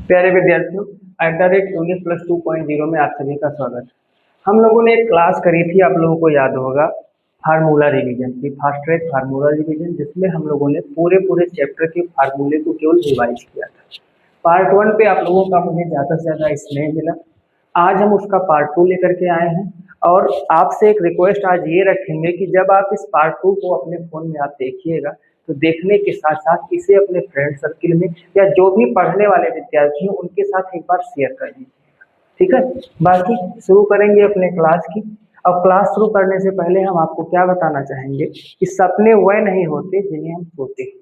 प्यारे विद्यार्थियों, @English+2.0 में आप सभी का स्वागत है। हम लोगों ने एक क्लास करी थी, आप लोगों को याद होगा, फार्मूला रिवीजन की, फास्ट ट्रैक फार्मूला रिवीजन, जिसमें हम लोगों ने पूरे पूरे चैप्टर के फार्मूले को केवल रिवाइज किया था। पार्ट 1 पे आप लोगों का मुझे ज़्यादा से ज़्यादा स्नेह मिला। आज हम उसका पार्ट 2 लेकर के आए हैं और आपसे एक रिक्वेस्ट आज ये रखेंगे कि जब आप इस पार्ट 2 को अपने फ़ोन में आप देखिएगा, तो देखने के साथ साथ इसे अपने फ्रेंड सर्किल में या जो भी पढ़ने वाले विद्यार्थी हैं उनके साथ एक बार शेयर कर दीजिए। ठीक है, बाकी शुरू करेंगे अपने क्लास की। अब क्लास शुरू करने से पहले हम आपको क्या बताना चाहेंगे कि सपने वह नहीं होते जिन्हें हम सोते हैं।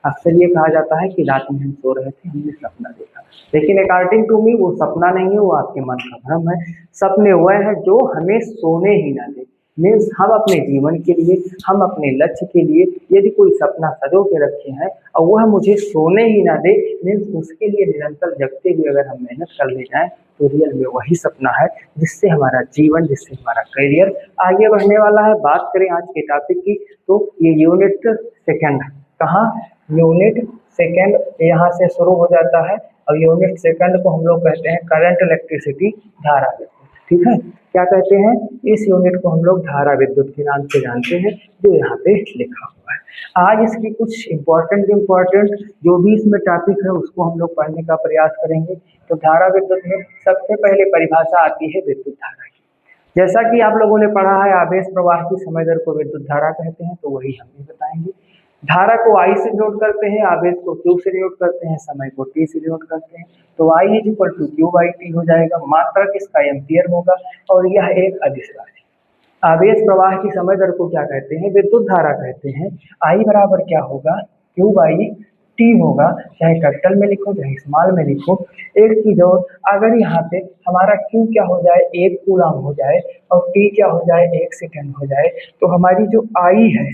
अक्सर ये कहा जाता है कि रात में हम सो रहे थे, हमने सपना देखा, लेकिन अकॉर्डिंग टू मी वो सपना नहीं है, वो आपके मन का भ्रम है। सपने वह है जो हमें सोने ही ना दे। मीन्स हम अपने जीवन के लिए, हम अपने लक्ष्य के लिए यदि कोई सपना सजो के रखे हैं और वह मुझे सोने ही ना दे, मीन्स उसके लिए निरंतर जगते हुए अगर हम मेहनत कर ले जाएं, तो रियल में वही सपना है जिससे हमारा जीवन, जिससे हमारा करियर आगे बढ़ने वाला है। बात करें आज के टॉपिक की, तो ये यूनिट सेकेंड, कहाँ, यूनिट सेकेंड यहाँ से शुरू हो जाता है और यूनिट सेकेंड को हम लोग कहते हैं करंट इलेक्ट्रिसिटी, धारा विद्युत। ठीक है, क्या कहते हैं, इस यूनिट को हम लोग धारा विद्युत के नाम से जानते हैं, जो यहाँ पे लिखा हुआ है। आज इसकी कुछ इम्पोर्टेंट जो भी इसमें टॉपिक है उसको हम लोग पढ़ने का प्रयास करेंगे। तो धारा विद्युत में सबसे पहले परिभाषा आती है विद्युत धारा की। जैसा कि आप लोगों ने पढ़ा है, आवेश प्रवाह की समय दर को विद्युत धारा कहते हैं, तो वही हम भी बताएंगे। धारा को I से डिनोट करते हैं, आवेश को Q से डिनोट करते हैं, समय को T से डिनोट करते हैं। तो I = Q/T हो जाएगा। मात्रक इसका एम्पियर होगा और यह एक अदिश राशि। आवेश प्रवाह की समय दर को क्या कहते हैं, विद्युत धारा कहते हैं। I बराबर क्या होगा, Q/T होगा, चाहे कैपिटल में लिखो चाहे स्मॉल में लिखो। एक चीज और, अगर यहाँ पे हमारा Q क्या हो जाए, 1 कूलम हो जाए और T क्या हो जाए, 1 सेकेंड हो जाए, तो हमारी जो I है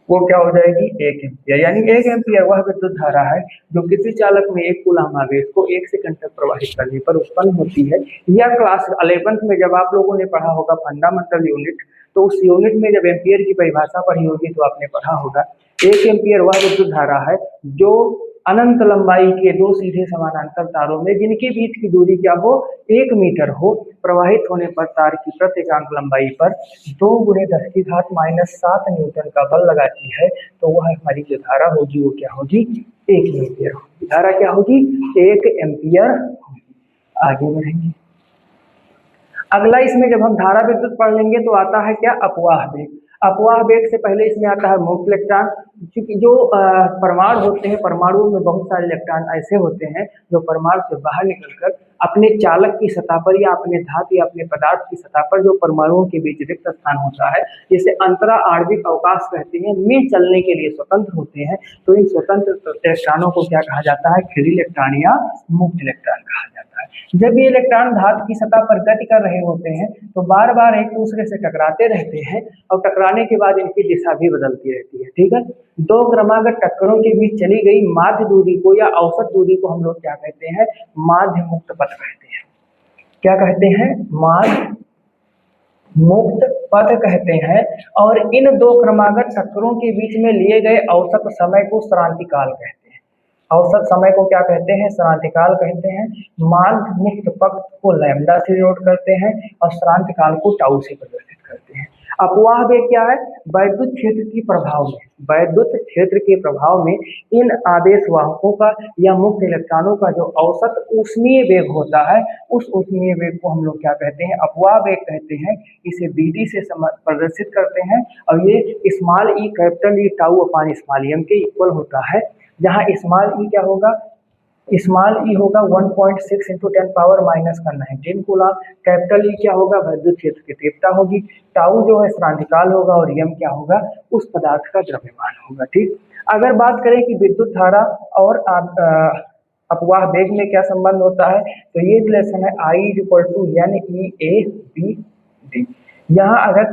वो क्या हो जाएगी, 1 एम्पियर। यानी 1 एम्पियर वह विद्युत धारा है जो किसी चालक में 1 कूलम आवेश को 1 सेकंड तक प्रवाहित करने पर उत्पन्न होती है। यह क्लास 11th में जब आप लोगों ने पढ़ा होगा फंडामेंटल यूनिट, तो उस यूनिट में जब एम्पियर की परिभाषा पढ़ी होगी तो आपने पढ़ा होगा 1 एम्पियर वह विद्युत धारा है जो अनंत लंबाई के दो सीधे समानांतर तारों में, जिनके बीच की दूरी क्या हो, 1 मीटर हो, प्रवाहित होने पर तार की प्रति एकांक लंबाई पर 2 × 10⁻⁷ न्यूटन का बल लगाती है। तो वह हमारी जो धारा होगी वो क्या होगी, 1 एम्पियर होगी। धारा क्या होगी, 1 एम्पियर होगी। आगे बढ़ेंगे, अगला इसमें जब हम धारा विद्युत पढ़ लेंगे तो आता है क्या, अपवाह वेग। अपवाह वेग से पहले इसमें आता है मुक्त इलेक्ट्रॉन। क्योंकि जो परमाणु होते हैं, परमाणुओं में बहुत सारे इलेक्ट्रॉन ऐसे होते हैं जो परमाणु से बाहर निकलकर अपने चालक की सतह पर या अपने धातु या अपने पदार्थ की सतह पर जो परमाणुओं के बीच रिक्त स्थान होता है, जिसे अंतरा आणविक अवकाश कहते हैं, में चलने के लिए स्वतंत्र होते हैं। तो इन स्वतंत्र इलेक्ट्रॉनों को क्या कहा जाता है, फ्री इलेक्ट्रॉन या मुक्त इलेक्ट्रॉन कहा जाता है। जब ये इलेक्ट्रॉन धातु की सतह पर गति कर रहे होते हैं तो बार बार एक दूसरे से टकराते रहते हैं और टकराने के बाद इनकी दिशा भी बदलती रहती है। ठीक है, दो क्रमागत टक्करों के बीच चली गई माध्य दूरी को या औसत दूरी को हम लोग क्या कहते हैं, माध्य मुक्त पथ कहते हैं। क्या कहते हैं, माध्य मुक्त पथ कहते हैं। और इन दो क्रमागत टक्करों के बीच में लिए गए औसत समय को क्रांतिकाल कहते हैं। औसत समय को क्या कहते हैं, क्रांतिकाल कहते हैं। माध्य मुक्त पथ को लैम्डा से डिनोट करते हैं और क्रांतिकाल को टाउ से प्रदर्शित करते हैं। अपवाह वेग क्या है, वैद्युत क्षेत्र के प्रभाव में, वैद्युत क्षेत्र के प्रभाव में इन आवेश वाहकों का या मुक्त इलेक्ट्रॉनों का जो औसत ऊष्मीय वेग होता है, उस ऊष्मीय वेग को हम लोग क्या कहते हैं, अपवाह वेग कहते हैं। इसे BD से प्रदर्शित करते हैं और ये small E capital E tau upon small M के इक्वल होता है। जहाँ स्मॉल ई क्या होगा, स्मॉल ई होगा 1.6 × 10⁻⁻⁹ कूलम। कैपिटल ई क्या होगा, वैद्युत क्षेत्र की तीव्रता होगी। टाउ जो है क्रांतिकाल होगा और यम क्या होगा, उस पदार्थ का द्रव्यमान होगा। ठीक, अगर बात करें कि विद्युत धारा और अपवाह वेग में क्या संबंध होता है, तो ये रिलेशन है I = NEABD। यहाँ अगर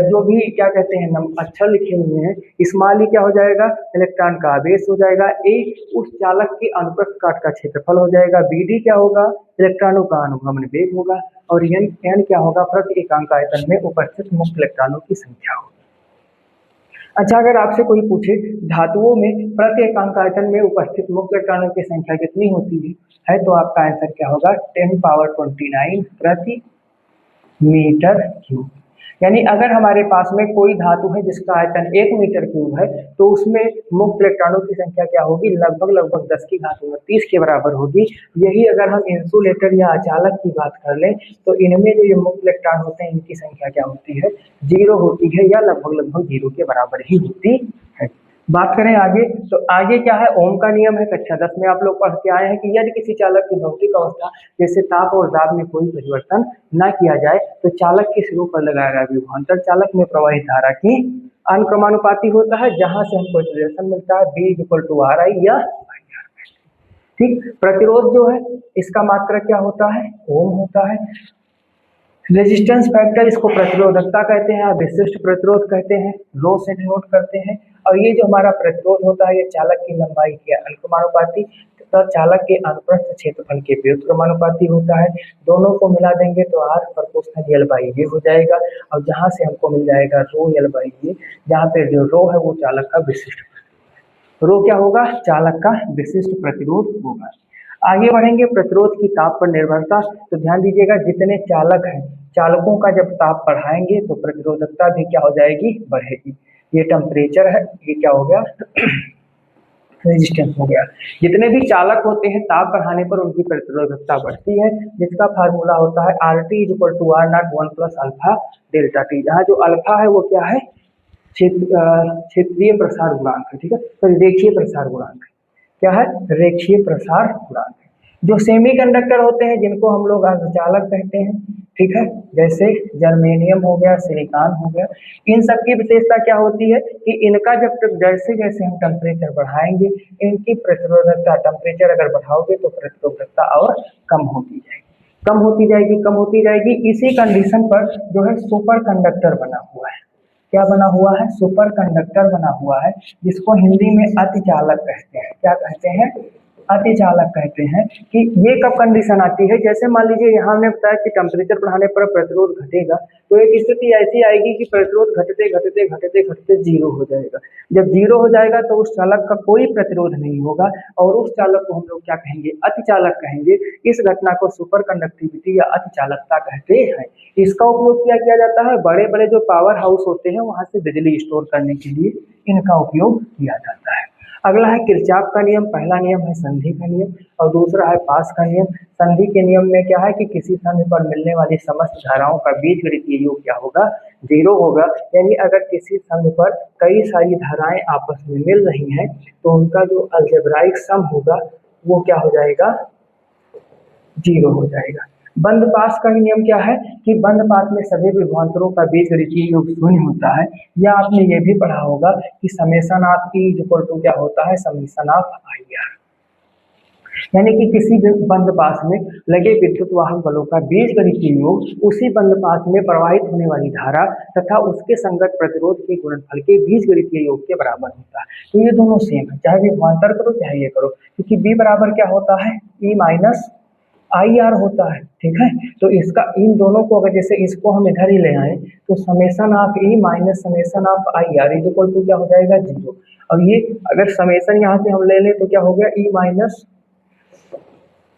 जो भी क्या कहते हैं अक्षर लिखे हुए हैं, स्मॉल ई क्या हो जाएगा, इलेक्ट्रॉन का आवेश हो जाएगा। ए उस चालक के अनुप्रस्थ काट का क्षेत्रफल हो जाएगा। BD क्या होगा, इलेक्ट्रॉनों का अनुगमन वेग होगा। और N क्या होगा, प्रति एकांक आयतन में उपस्थित मुक्त इलेक्ट्रॉनों की संख्या होगी। अच्छा, अगर आपसे कोई पूछे धातुओं में प्रति एकांक आयतन में उपस्थित मुक्त इलेक्ट्रॉनों की संख्या कितनी होती है तो आपका आंसर क्या होगा 10⁻29 प्रति मीटर क्यूब। यानी अगर हमारे पास में कोई धातु है जिसका आयतन 1 मीटर क्यूब है तो उसमें मुक्त इलेक्ट्रॉनों की संख्या क्या होगी, लगभग 10 की घात 29 के बराबर होगी। यही अगर हम इंसुलेटर या अचालक की बात कर लें तो इनमें जो ये मुक्त इलेक्ट्रॉन होते हैं इनकी संख्या क्या होती है, 0 होती है या लगभग 0 के बराबर ही होती है। बात करें आगे तो आगे क्या है, ओम का नियम है। कक्षा 10 में आप लोग पढ़ के आए हैं कि यदि किसी चालक की भौतिक अवस्था जैसे ताप और दाब में कोई परिवर्तन न किया जाए तो चालक के सिरों पर लगाया गया विभवांतर चालक में प्रवाहित धारा की अनुक्रमानुपाती होता है, जहां से हमको रिलेशन मिलता है V = RI या ठीक। प्रतिरोध जो है इसका मात्रक क्या होता है, ओम होता है। रेजिस्टेंस फैक्टर इसको प्रतिरोधकता कहते हैं, विशिष्ट प्रतिरोध कहते हैं, रो से डिनोट करते हैं। और ये जो हमारा प्रतिरोध होता है ये चालक की लंबाई के अनुक्रमानुपाती तथा चालक के अनुप्रस्थ क्षेत्रफल के व्युत्क्रमानुपाती होता है। दोनों को मिला देंगे तो R प्रोपोर्शनल L बाई ये हो जाएगा और जहां से हमको मिल जाएगा रो L बाई ये, जहाँ पे जो रो है वो चालक का विशिष्ट, रो क्या होगा, चालक का विशिष्ट प्रतिरोध होगा। आगे बढ़ेंगे प्रतिरोध की ताप पर निर्भरता। तो ध्यान दीजिएगा जितने चालक हैं चालकों का जब ताप बढ़ाएंगे तो प्रतिरोधकता भी क्या हो जाएगी, बढ़ेगी। ये टेम्परेचर है, ये क्या हो गया रेजिस्टेंस हो गया। जितने भी चालक होते हैं ताप बढ़ाने पर उनकी प्रतिरोधकता बढ़ती है, जिसका फार्मूला होता है RT = R0 1 + alpha delta T. जहाँ जो अल्फा है वो क्या है, क्षेत्रीय प्रसार गुणांक है, ठीक है। तो रेखीय प्रसार गुणांक क्या है, रेखीय प्रसार गुणांक। जो सेमीकंडक्टर होते हैं जिनको हम लोग अर्धचालक कहते हैं, ठीक है, जैसे जर्मेनियम हो गया, सिलिकॉन हो गया, इन सब की विशेषता क्या होती है कि इनका जब तक जैसे जैसे हम टेम्परेचर बढ़ाएंगे इनकी प्रतिरोधकता, टेम्परेचर अगर बढ़ाओगे तो प्रतिरोधकता और कम होती जाएगी। इसी कंडीशन पर जो है सुपर कंडक्टर बना हुआ है। क्या बना हुआ है, सुपर कंडक्टर बना हुआ है, जिसको हिंदी में अतिचालक कहते हैं। क्या कहते हैं, अतिचालक कहते हैं। कि ये कब कंडीशन आती है, जैसे मान लीजिए यहाँ हमने बताया कि टेम्परेचर बढ़ाने पर प्रतिरोध घटेगा, तो एक स्थिति ऐसी आएगी कि प्रतिरोध घटते 0 हो जाएगा। जब 0 हो जाएगा तो उस चालक का कोई प्रतिरोध नहीं होगा और उस चालक को हम लोग क्या कहेंगे, अतिचालक कहेंगे। इस घटना को सुपर कंडक्टिविटी या अतिचालकता कहते हैं। इसका उपयोग क्या किया जाता है, बड़े बड़े जो पावर हाउस होते हैं वहां से बिजली स्टोर करने के लिए इनका उपयोग किया जाता है। अगला है किरचॉफ का नियम। पहला नियम है संधि का नियम और दूसरा है पास का नियम। संधि के नियम में क्या है कि किसी संधि पर मिलने वाली समस्त धाराओं का बीजगणितीय योग क्या होगा, 0 होगा। यानी अगर किसी संधि पर कई सारी धाराएं आपस में मिल रही हैं तो उनका जो अलजेब्राइक सम होगा वो क्या हो जाएगा, 0 हो जाएगा। बंद पास का नियम क्या है कि बंद पास में सभी विभवांतरों का बीजगणितीय योग 0 होता है। या आपने ये भी पढ़ा होगा कि समेशन ऑफ E = क्या होता है, समेशन ऑफ IR। यानी कि किसी भी बंद पास में लगे विद्युत वाहक बलों का बीजगणितीय योग उसी बंद पास में प्रवाहित होने वाली धारा तथा उसके संगत प्रतिरोध के गुणनफल के बीजगणितीय योग के बराबर होता है। तो ये दोनों सेम है, चाहे विभवांतर करो चाहे ये करो, क्योंकि B बराबर क्या होता है, E - IR होता है, ठीक है। तो इसका इन दोनों को अगर जैसे इसको हम इधर ही ले आए तो summation of E - summation of IR = क्या हो जाएगा, 0। और ये अगर समेशन यहाँ से हम ले लें तो क्या हो गया, E -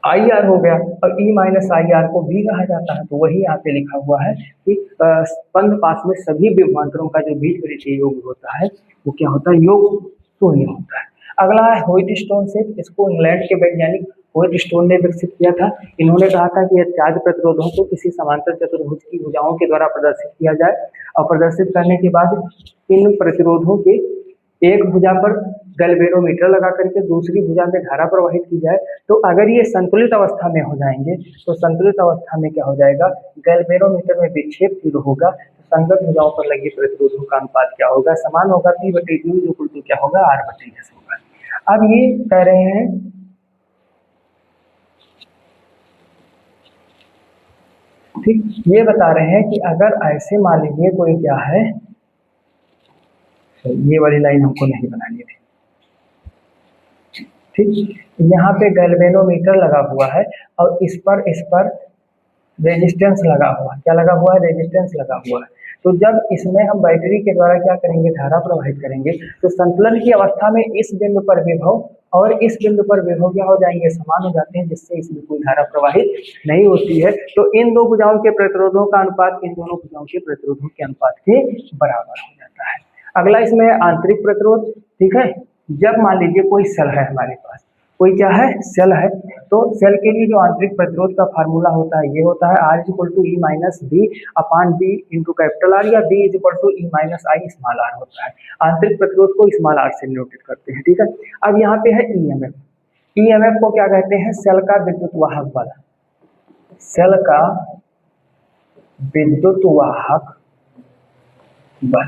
IR हो गया और E - IR को B कहा जाता है। तो वही यहाँ पे लिखा हुआ है कि बंद पास में सभी विभवांतरों का जो बीजगणितीय योग होता है वो क्या होता है, योग 0 होता है। अगला है व्हाइटस्टोन से। इसको इंग्लैंड के वैज्ञानिक व्हाइटस्टोन ने विकसित किया था। इन्होंने कहा था कि चार्ज प्रतिरोधों को किसी समांतर चतुर्भुज की भुजाओं के द्वारा प्रदर्शित किया जाए और प्रदर्शित करने के बाद इन प्रतिरोधों के एक भुजा पर गैल्वेनोमीटर लगा करके दूसरी भुजा में धारा प्रवाहित की जाए तो अगर ये संतुलित अवस्था में हो जाएंगे तो संतुलित अवस्था में क्या हो जाएगा, गैल्वेनोमीटर में विक्षेप 0 होगा। संगत भुजाओं पर लगे प्रतिरोधों का अनुपात क्या होगा, समान होगा, P/Q = क्या होगा, R/S होगा। अब ये कह रहे हैं ठीक, ये बता रहे हैं कि अगर ऐसे मान लीजिए कोई क्या है, ये वाली लाइन हमको नहीं बनानी थी, ठीक। यहाँ पे गैल्वेनोमीटर लगा हुआ है और इस पर रेजिस्टेंस लगा हुआ है। क्या लगा हुआ है? रेजिस्टेंस लगा हुआ है। तो जब इसमें हम बैटरी के द्वारा क्या करेंगे? धारा प्रवाहित करेंगे, तो संतुलन की अवस्था में इस बिंदु पर विभव और इस बिंदु पर विभव क्या हो जाएंगे? समान हो जाते हैं, जिससे इसमें कोई धारा प्रवाहित नहीं होती है। तो इन दो भुजाओं के प्रतिरोधों का अनुपात इन दोनों भुजाओं के प्रतिरोधों के अनुपात के बराबर हो जाता है। अगला इसमें है आंतरिक प्रतिरोध। ठीक है, जब मान लीजिए कोई सेल है हमारे पास, कोई क्या है? सेल है। तो सेल के लिए जो आंतरिक प्रतिरोध का फार्मूला होता है ये होता है R equal to E minus B upon B into capital R, या B equal to E minus I small r होता है। आंतरिक प्रतिरोध को स्मॉल आर से नोटेट करते हैं। ठीक है, अब यहाँ पे है ईएमएफ। ईएमएफ को क्या कहते हैं? सेल का विद्युत वाहक बल। सेल का विद्युत वाहक बल,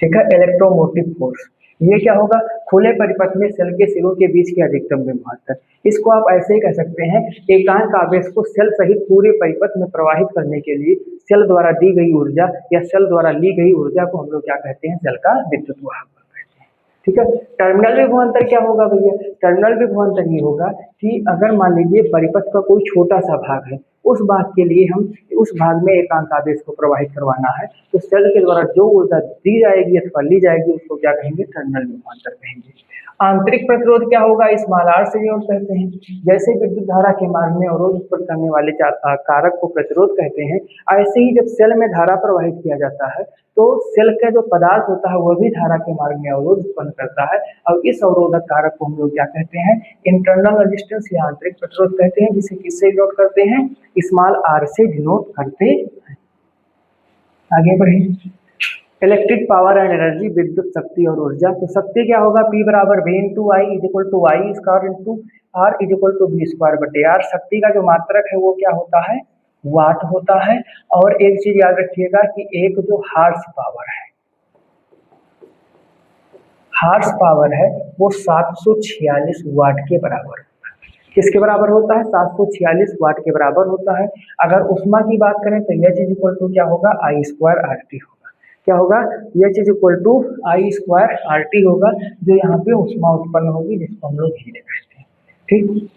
ठीक है, इलेक्ट्रोमोटिव फोर्स। ये क्या होगा? खुले परिपथ में सेल के सिरों के बीच के अधिकतम विभवांतर। इसको आप ऐसे ही कह सकते हैं, एकांक आवेश को सेल सहित पूरे परिपथ में प्रवाहित करने के लिए सेल द्वारा दी गई ऊर्जा या सेल द्वारा ली गई ऊर्जा को हम लोग क्या कहते हैं? सेल का विद्युत वाहक बल कहते हैं। ठीक है, टर्मिनल विभवांतर क्या होगा भैया? टर्मिनल विभवांतर ये होगा कि अगर मान लीजिए परिपथ का कोई छोटा सा भाग है, उस भाग के लिए हम उस भाग में एकांक आवेश को प्रवाहित करवाना है, तो सेल के द्वारा जो ऊर्जा दी जाएगी अथवा ली जाएगी उसको क्या कहेंगे? टर्मिनल विभवांतर कहेंगे। आंतरिक प्रतिरोध क्या होगा? स्मॉल आर से यूनिट कहते हैं। जैसे विद्युत धारा के मार्ग में अवरोध उत्पन्न करने वाले कारक को प्रतिरोध कहते हैं, ऐसे ही जब सेल में धारा प्रवाहित किया जाता है तो सेल का जो पदार्थ होता है वह भी धारा के मार्ग में अवरोध उत्पन्न करता है, और इस अवरोधक कारक को हम लोग क्या कहते हैं? इंटरनल रेजिस्टेंस या आंतरिक प्रतिरोध कहते हैं, जिसे किससे डिनोट करते हैं? स्मॉल आर से डिनोट करते हैं। आगे बढ़े। इलेक्ट्रिक पावर एंड एनर्जी, विद्युत शक्ति और ऊर्जा। तो शक्ति क्या होगा? P बराबर V into I is equal to I square into R is equal to V square बटे आर। शक्ति का जो मात्रक है वो क्या होता है? वाट होता है। और एक चीज याद रखिएगा कि एक जो हार्स पावर है, हार्स पावर है वो 746 वाट के बराबर होता है। किसके बराबर होता है? 746 वाट के बराबर होता है। अगर उष्मा की बात करें तो यह चीज इक्वल टू क्या होगा? आई स्क्वायर आर टी होगा। क्या होगा? यह चीज equal to I square R T होगा, जो यहाँ पे उष्मा उत्पन्न होगी, जिसको हम लोग हीट कहते हैं। ठीक,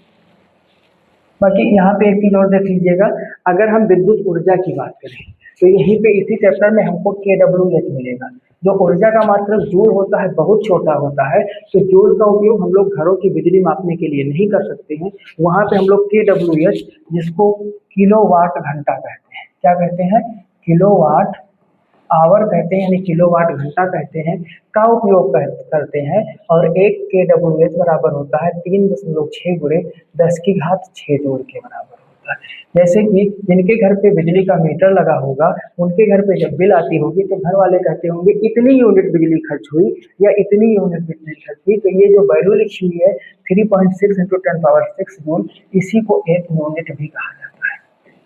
बाकी यहाँ पे एक चीज और देख लीजिएगा, अगर हम विद्युत ऊर्जा की बात करें तो यहीं पे इसी चैप्टर में हमको KWH मिलेगा। जो ऊर्जा का मात्रक जूल होता है बहुत छोटा होता है, तो जूल का उपयोग हम लोग घरों की बिजली मापने के लिए नहीं कर सकते हैं। वहां पे हम लोग KWH, जिसको किलोवाट घंटा कहते हैं, क्या कहते हैं? किलोवाट आवर कहते हैं, यानी किलोवाट घंटा कहते हैं, का उपयोग करते हैं। और एक KWH बराबर होता है 3.6 गुणे 10 की घात 6 जूल के बराबर होता है। जैसे कि जिनके घर पे बिजली का मीटर लगा होगा, उनके घर पे जब बिल आती होगी तो घर वाले कहते होंगे इतनी यूनिट बिजली खर्च हुई या इतनी यूनिट बिजली खर्च हुई। तो ये जो वैल्यू लिखी हुई है 3.6 इंटू 10⁻6 जूल, इसी को एक यूनिट भी कहा जाता है।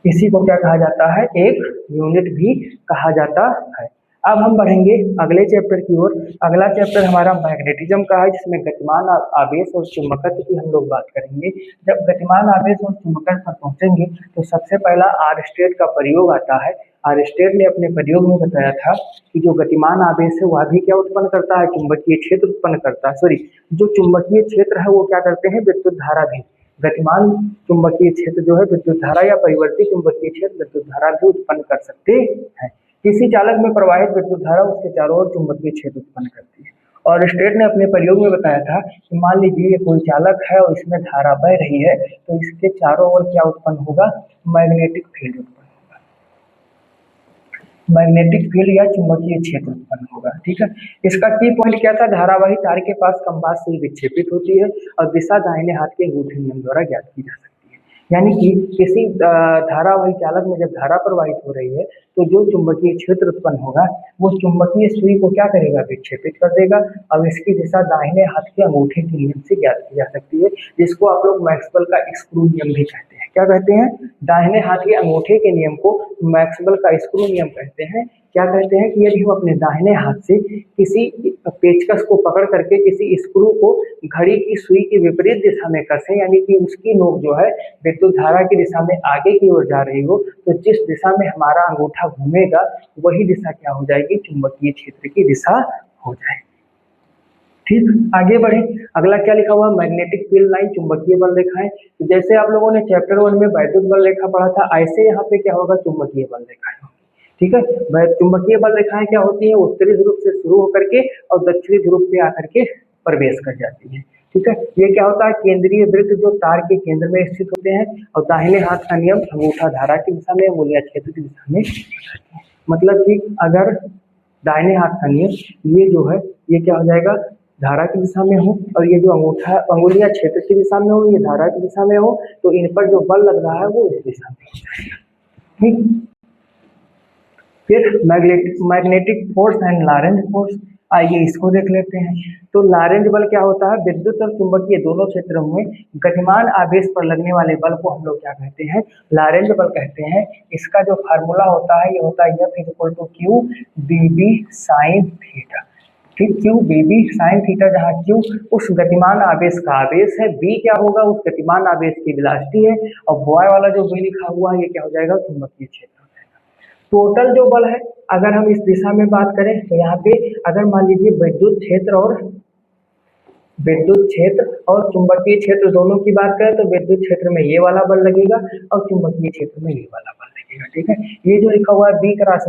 इसी को क्या कहा जाता है? एक यूनिट भी कहा जाता है। अब हम बढ़ेंगे अगले चैप्टर की ओर। अगला चैप्टर हमारा मैग्नेटिज्म का है, जिसमें गतिमान आवेश और चुंबकत्व की हम लोग बात करेंगे। जब गतिमान आवेश और चुंबकत्व पर पहुंचेंगे तो सबसे पहला आर स्टेट का प्रयोग आता है। आर स्टेट ने अपने प्रयोग में बताया था कि जो गतिमान आवेश है वह भी क्या उत्पन्न करता है? चुंबकीय क्षेत्र उत्पन्न करता है। सॉरी, जो चुंबकीय क्षेत्र है वो क्या करते हैं? विद्युत धारा भी। गतिमान चुंबकीय क्षेत्र जो है विद्युत धारा या परिवर्ती चुंबकीय क्षेत्र विद्युत धारा भी उत्पन्न कर सकते हैं। किसी चालक में प्रवाहित विद्युत धारा उसके चारों ओर चुंबकीय क्षेत्र उत्पन्न करती है। और स्टेट ने अपने प्रयोग में बताया था कि मान लीजिए ये कोई चालक है और इसमें धारा बह रही है, तो इसके चारों ओर क्या उत्पन्न होगा? मैग्नेटिक फील्ड उत्पन्न होगा। मैग्नेटिक फील्ड या चुंबकीय क्षेत्र उत्पन्न होगा। ठीक है, इसका की पॉइंट क्या था? धारावाही तार के पास कंपास सुई विक्षेपित होती है और दिशा दाहिने हाथ के अंगूठे नियम द्वारा ज्ञात की जा सकती है। यानी कि किसी धारावाही चालक में जब धारा प्रवाहित हो रही है तो जो चुंबकीय क्षेत्र उत्पन्न होगा वो चुंबकीय सुई को क्या करेगा? विक्षेपित कर देगा। अब इसकी दिशा दाहिने हाथ के अंगूठे के नियम से ज्ञात की जा सकती है, जिसको आप लोग मैक्सवेल का स्क्रू नियम भी कहते हैं। क्या कहते हैं? दाहिने हाथ के अंगूठे के नियम को मैक्सवेल का स्क्रू नियम कहते हैं। क्या कहते हैं कि यदि हम अपने दाहिने हाथ से किसी पेचकस को पकड़ करके किसी स्क्रू को घड़ी की सुई की विपरीत दिशा में कसें, यानी कि उसकी नोक जो है विद्युत धारा की दिशा में आगे की ओर जा रही हो, तो जिस दिशा में हमारा अंगूठा घूमेगा वही दिशा क्या हो जाएगी? चुंबकीय क्षेत्र की दिशा हो जाएगी। ठीक, आगे बढ़े। अगला क्या लिखा हुआ है, मैग्नेटिक फील्ड लाइन, चुंबकीय बल रेखाएं। तो जैसे आप लोगों ने चैप्टर 1 में वैद्युत बल रेखा पढ़ा था, ऐसे यहाँ पे क्या होगा, चुंबकीय बल रेखाएं होगी। ठीक है, चुंबकीय बल रेखाएं क्या होती है, उत्तरी ध्रुव से शुरू होकर के और दक्षिणी ध्रुव पे आकर के प्रवेश कर जाती है। ठीक है, ये क्या होता है, केंद्रीय वृत्त जो तार के केंद्र में स्थित होते हैं और दाहिने हाथ का नियम अंगूठा धारा की दिशा में, मूलिया क्षेत्र की दिशा में। मतलब कि अगर दाहिने हाथ का नियम ये जो है ये क्या हो जाएगा, धारा की दिशा में हो, और ये जो अंगूठा अंगुलियां क्षेत्र की दिशा में हो, ये धारा की दिशा में हो, तो इन पर जो बल लग रहा है वो इस दिशा में हो जाएगा। ठीक, फिर magnetic force and Lorentz force, आइए इसको देख लेते हैं। तो लॉरेंज बल क्या होता है, विद्युत और चुंबकीय दोनों क्षेत्रों में गतिमान आवेश पर लगने वाले बल को हम लोग क्या कहते हैं, लॉरेंज बल कहते हैं। इसका जो फार्मूला होता है ये होता है F equal to Q B B sine theta. ठीक, Q B B sine theta, जहाँ क्यू उस गतिमान आवेश का आवेश है, बी क्या होगा, उस गतिमान आवेश की वेलोसिटी है, और बॉय वाला जो बी लिखा हुआ है ये क्या हो जाएगा, चुंबकीय क्षेत्र। टोटल जो बल है, अगर हम इस दिशा में बात करें तो यहाँ पे अगर मान लीजिए विद्युत क्षेत्र और चुंबकीय क्षेत्र दोनों की बात करें तो विद्युत क्षेत्र में ये वाला बल लगेगा और चुंबकीय क्षेत्र में ये वाला बल लगेगा। ठीक है, ये जो लिखा हुआ है बी क्रॉस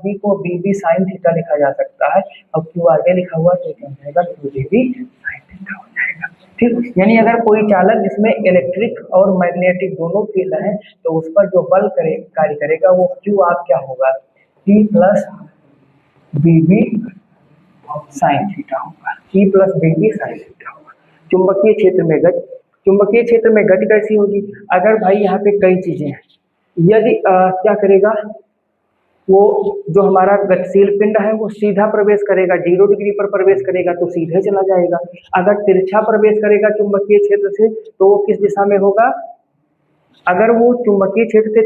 बी को बी बी साइन थीटा लिखा जा सकता है, और क्यू आगे लिखा हुआ है तो क्या हो जाएगा, Q B B sine theta हो जाएगा। ठीक, यानी अगर कोई चालक जिसमें इलेक्ट्रिक और मैग्नेटिक दोनों फील्ड है तो उस पर जो बल कार्य करेगा वो क्यू आप क्या होगा, T plus B B sine theta होगा, E plus B B sine theta होगा। चुंबकीय क्षेत्र में गति कैसी होगी, अगर भाई यहाँ पे कई चीजें हैं, यदि क्या करेगा, वो जो हमारा गतिशील पिंड है वो सीधा प्रवेश करेगा, 0 डिग्री पर प्रवेश करेगा तो सीधे चला जाएगा। अगर तिरछा प्रवेश करेगा चुंबकीय क्षेत्र से तो वो किस दिशा में होगा, अगर वो चुंबकीय क्षेत्र से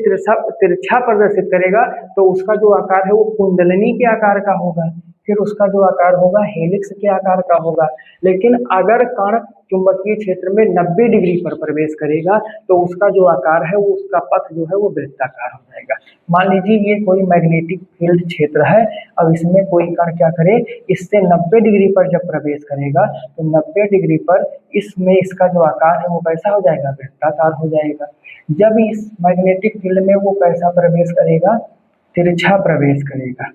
तिरछा प्रदर्शित करेगा तो उसका जो आकार है वो कुंडलनी के आकार का होगा, फिर उसका जो आकार होगा हेलिक्स के आकार का होगा। लेकिन अगर कण चुंबकीय क्षेत्र में 90 डिग्री पर प्रवेश करेगा तो उसका जो आकार है वो उसका पथ जो है वो वृत्ताकार हो जाएगा। मान लीजिए ये कोई मैग्नेटिक फील्ड क्षेत्र है, अब इसमें कोई कण क्या करे, इससे 90 डिग्री पर जब प्रवेश करेगा तो 90 डिग्री पर इसमें इसका जो आकार है वो कैसा हो जाएगा, वृत्ताकार हो जाएगा। जब इस मैग्नेटिक फील्ड में वो कैसा प्रवेश करेगा, तिरछा प्रवेश करेगा,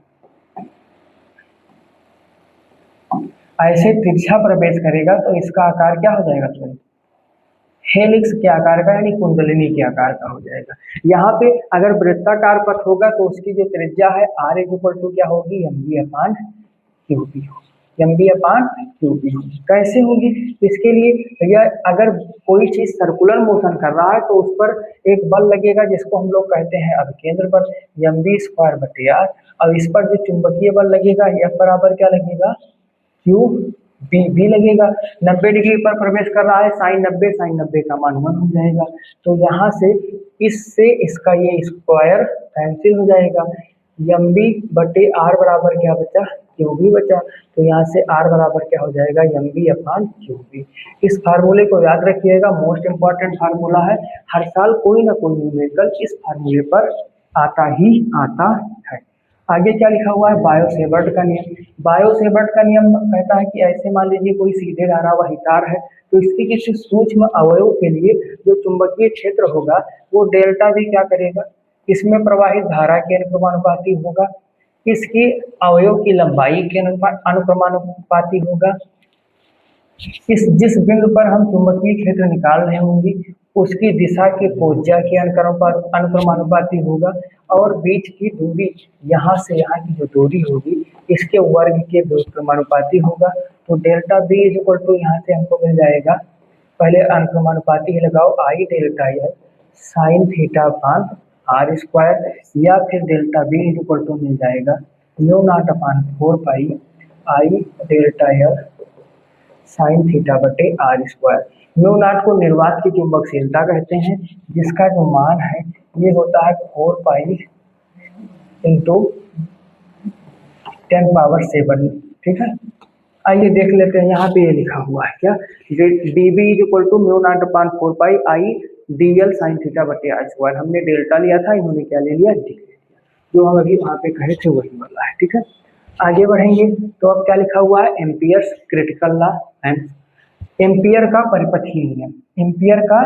ऐसे तिरछा प्रवेश करेगा तो इसका आकार क्या हो जाएगा, सॉरी हेलिक्स के आकार का यानी कुंडलिनी के आकार का हो जाएगा। यहाँ पे अगर वृत्ताकार पथ होगा तो उसकी जो त्रिज्या है आर इक्वल टू क्या होगी, M B upon Q B होगी, M B upon Q B होगी। कैसे होगी, इसके लिए भैया अगर कोई चीज सर्कुलर मोशन कर रहा है तो उस पर एक बल लगेगा जिसको हम लोग कहते हैं अभिकेंद्र बल, एम बी स्क्वायर बटे आर, और इस पर जो चुंबकीय बल लगेगा एफ बराबर क्या लगेगा, क्यू बी भी लगेगा। 90 डिग्री पर प्रवेश कर रहा है, साइन 90 का मान 1 हो जाएगा, तो यहाँ से इससे इसका ये स्क्वायर कैंसिल हो जाएगा, एम बी बटे आर बराबर क्या बचा, क्यू बी बचा, तो यहाँ से आर बराबर क्या हो जाएगा, M B upon Q B. इस फार्मूले को याद रखिएगा, मोस्ट इंपॉर्टेंट फार्मूला है, हर साल कोई ना कोई न्यूमेरिकल इस फार्मूले पर आता ही आता है। आगे क्या लिखा हुआ है, बायो-सेवर्ट का नियम। बायो-सेवर्ट का नियम कहता है कि ऐसे मान लीजिए कोई सीधे धारावाही तार है तो इसके किसी सूक्ष्म अवयव के लिए जो चुंबकीय क्षेत्र होगा वो डेल्टा भी क्या करेगा, इसमें प्रवाहित धारा के अनुक्रमानुपाती होगा, इसकी अवयव की लंबाई के अनुक्रमानुपाती होगा, जिस बिंदु पर हम चुंबकीय क्षेत्र निकाल रहे होंगे उसकी दिशा के कोज्या के अनुक्रमानुपाती होगा, और बीच की दूरी यहाँ से यहाँ की जो दूरी होगी इसके वर्ग के अनुक्रमानुपाती होगा। तो delta B is equal to यहाँ से हमको मिल जाएगा, पहले अनुक्रमानुपाती ही लगाओ, I delta L sine theta upon R square, या फिर delta B is equal to मिल जाएगा mu not upon 4 pi I delta L sine theta बटे आर स्क्वायर। म्यू नॉट को निर्वात की चुंबकशीलता कहते हैं, जिसका जो मान है ये होता है 4 पाई इंटू 10⁻⁷। ठीक है, आइए देख लेते हैं, यहाँ पे ये लिखा हुआ है क्या, D B is equal to mu not upon 4 pi I D L sine theta बटे आर स्क्वायर। हमने डेल्टा लिया था, इन्होंने क्या ले लिया, डी ले लिया, जो हम अभी वहाँ पे कहे थे वही वाला है। ठीक है, आगे बढ़ेंगे तो अब क्या लिखा हुआ है, amperes critical law and ampere का परिपथीय नियम। एम्पियर का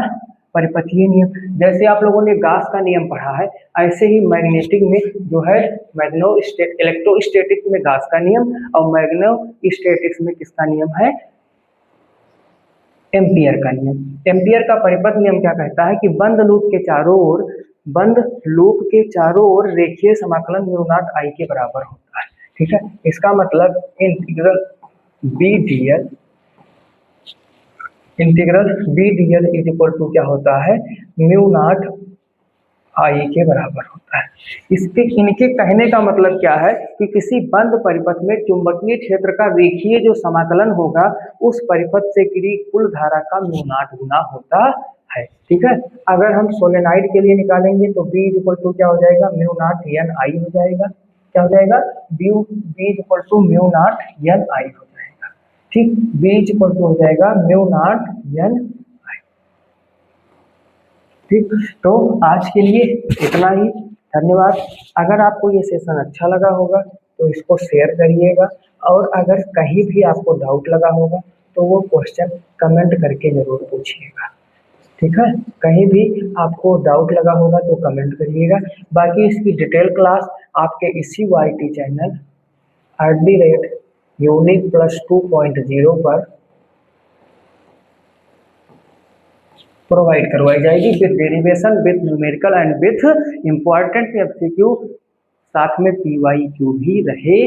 परिपथीय नियम, जैसे आप लोगों ने गास का नियम पढ़ा है, ऐसे ही मैग्नेटिक में जो है इलेक्ट्रोस्टैटिक में गास का नियम और मैग्नेटोस्टैटिक्स में किसका नियम है, एम्पियर का नियम। एम्पियर का परिपथ नियम क्या कहता है कि बंद लूप के चारों ओर रेखीय समाकलन म्यू नॉट आई के बराबर होता है। ठीक है, इसका मतलब integral B D L is equal to क्या होता है, म्यू नॉट आई के बराबर होता है। इनके कहने का मतलब क्या है कि किसी बंद परिपथ में चुंबकीय क्षेत्र का रेखीय जो समाकलन होगा उस परिपथ से गिरी कुल धारा का म्यू नॉट गुना होता है। ठीक है, अगर हम सोलेनाइड के लिए निकालेंगे तो बी इज इक्वल टू क्या हो जाएगा, म्यू नॉट एन आई हो जाएगा। क्या हो जाएगा, B is equal to mu naught N I हो जाएगा। ठीक, बी इज इक्वल टू हो जाएगा म्यू नॉट एन। ठीक, तो आज के लिए इतना ही, धन्यवाद। अगर आपको ये सेशन अच्छा लगा होगा तो इसको शेयर करिएगा, और अगर कहीं भी आपको डाउट लगा होगा तो वो क्वेश्चन कमेंट करके जरूर पूछिएगा। ठीक है, कहीं भी आपको डाउट लगा होगा तो कमेंट करिएगा। बाकी इसकी डिटेल क्लास आपके इसी YT चैनल @UNIT+2.0 पर प्रोवाइड करवाई जाएगी with derivation, with numerical and with important MCQ, साथ में PYQ भी रहे।